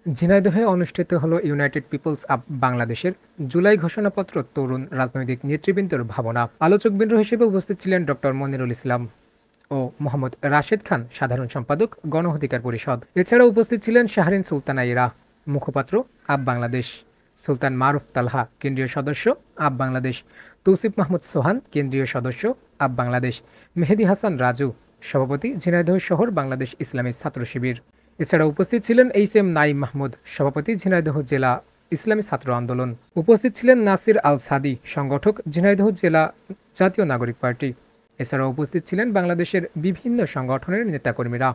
ঝিনাইদহে অনুষ্ঠিত হলো United people's up বাংলাদেশের জুলাই ঘোষণাপত্র তরুণ রাজনৈতিক নেতৃবৃন্দের ভাবনা। আলোচকবৃন্দ হিসেবে উপস্থিত ছিলেন ডক্টর মনিরুল ইসলাম ও মোহাম্মদ রাশেদ খান, সাধারণ সম্পাদক, গণ অধিকার পরিষদ। এছাড়াও উপস্থিত ছিলেন শাহরিন সুলতানা ইরা, মুখপাত্র, আপ বাংলাদেশ; সুলতান মারুফ তালহা, কেন্দ্রীয় সদস্য, আপ বাংলাদেশ; তৌসিফ মাহমুদ সোহান, কেন্দ্রীয় সদস্য, আপ বাংলাদেশ; মেহেদী হাসান রাজু, সভাপতি, ঝিনাইদহ শহর বাংলাদেশ ইসলামী ছাত্র শিবির। এছাড়া উপস্থিত ছিলেন এইচ.এম. নাঈম মাহমুদ, সভাপতি, ঝিনাইদহ জেলা ইসলামী ছাত্র আন্দোলন। উপস্থিত ছিলেন নাসির আল সাদি, সংগঠক, ঝিনাইদহ জেলা জাতীয় নাগরিক পার্টি। এছাড়াও উপস্থিত ছিলেন বাংলাদেশের বিভিন্ন সংগঠনের নেতাকর্মীরা।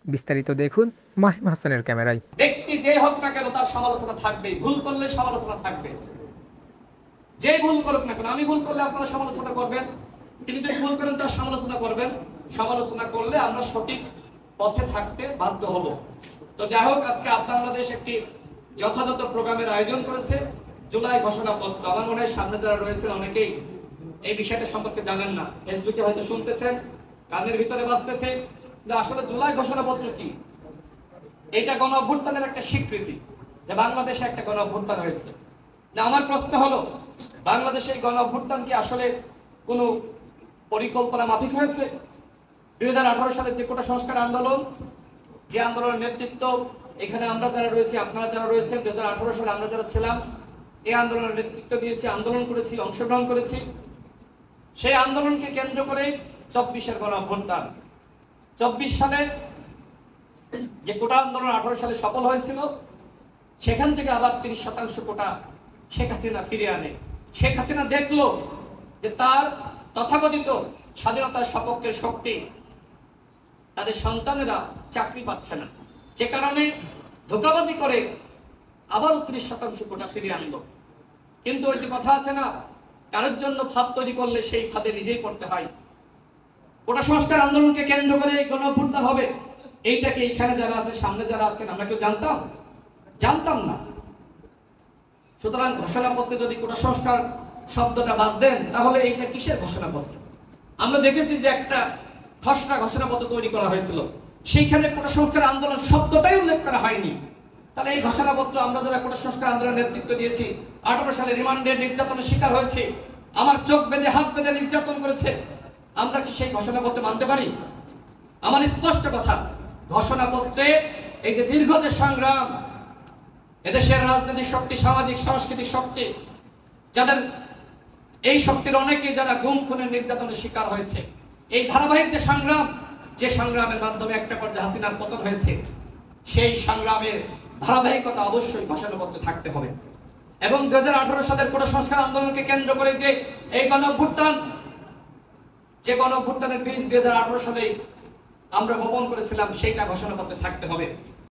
বিস্তারিত দেখুন মাহিম হাসানের ক্যামেরায়। ব্যক্তি যে হোক না কেন তার সমালোচনা থাকবে, ভুল করলে সমালোচনা থাকবে। যে ভুল করুক না কেন, আমি ভুল করলে আপনারা সমালোচনা করবেন, তিনি যদি ভুল করেন তার সমালোচনা করবেন। সমালোচনা করলে আমরা সঠিক পথে থাকতে বাধ্য হব। তো যাই হোক, আজকে আপ বাংলাদেশ একটি যথাযথ প্রোগ্রামের আয়োজন করেছে। জুলাই ঘোষণাপত্র, আমার মনে হয় সামনে যারা রয়েছেন অনেকেই এই বিষয়টা সম্পর্কে জানেন না। ফেসবুকে হয়তো শুনতেছেন, কানের ভিতরে বাজতেছে, কিন্তু আসলে জুলাই ঘোষণাপত্র কি? এটা গণ অভ্যুত্থানের একটা স্বীকৃতি যে বাংলাদেশে একটা গণ অভ্যুত্থান হয়েছে। না, আমার প্রশ্ন হলো, বাংলাদেশে এই গণ অভ্যুত্থান কি আসলে কোনো পরিকল্পনা মাফিক হয়েছে? 2018 সালের যে কোটা সংস্কার আন্দোলন, যে আন্দোলনের নেতৃত্ব এখানে আমরা যারা রয়েছি, আপনারা যারা রয়েছেন, 2018 সালে আমরা যারা ছিলাম, এই আন্দোলনের নেতৃত্ব দিয়েছি, আন্দোলন করেছি, অংশগ্রহণ করেছি। সেই আন্দোলনকে কেন্দ্র করে 24-এর গণ অভ্যুত্থান। 24 সালে যে কোটা আন্দোলন 18 সালে সফল হয়েছিল, সেখান থেকে আবার 30% কোটা শেখ হাসিনা ফিরিয়ে আনে। শেখ হাসিনা দেখলো যে তার তথাকথিত স্বাধীনতার সপক্ষের শক্তি, তাদের সন্তানেরা চাকরি পাচ্ছে না, যে কারণে ধোঁকাবাজি করে আবার 30% কোটা ফিরিয়ে আনলো। কিন্তু ওই যে কথা আছে না, কারোর জন্য ফাঁদ তৈরি করলে সেই ফাঁদে নিজেই পড়তে হয়। কোটা সংস্কার আন্দোলনকে কেন্দ্র করে গণ অভ্যুত্থান হবে, এইটাকে এইখানে যারা আছে, সামনে যারা আছেন, আমরা কেউ জানতাম না। সুতরাং ঘোষণাপত্রে যদি কোটা সংস্কার শব্দটা বাদ দেন, তাহলে এইটা কিসের ঘোষণাপত্র? আমরা দেখেছি যে একটা খসড়া ঘোষণাপত্র তৈরি করা হয়েছিল, সেইখানে কোটা সংস্কার আন্দোলন শব্দটাই উল্লেখ করা হয়নি। তাহলে এই ঘোষণাপত্র, আমরা যারা কোটা সংস্কার আন্দোলনের নেতৃত্ব দিয়েছি, 18 সালে রিমান্ডের নির্যাতনের শিকার হয়েছে, আমার চোখ বেঁধে হাত বেঁধে নির্যাতন করেছে, আমরা কি সেই ঘোষণাপত্র মানতে পারি? আমার স্পষ্ট কথা, ঘোষণাপত্রে এই যে দীর্ঘ যে সংগ্রাম, এদেশের রাজনৈতিক শক্তি, সামাজিক সাংস্কৃতিক শক্তি, যাদের এই শক্তির অনেকে যারা গুম খুনের নির্যাতনের শিকার হয়েছে, এই ধারাবাহিক যে সংগ্রাম, যে সংগ্রামের মাধ্যমে একটা পর্যায়ে হাসিনার পতন হয়েছে, সেই সংগ্রামের ধারাবাহিকতা অবশ্যই ঘোষণাপত্রে থাকতে হবে। এবং 2018 সালের কোটা সংস্কার আন্দোলনকে কেন্দ্র করে যে এই গণ অভ্যুত্থান, যে গণ অভ্যুত্থানের বীজ 2018 সালে আমরা বপন করেছিলাম, সেইটা ঘোষণাপত্রে থাকতে হবে।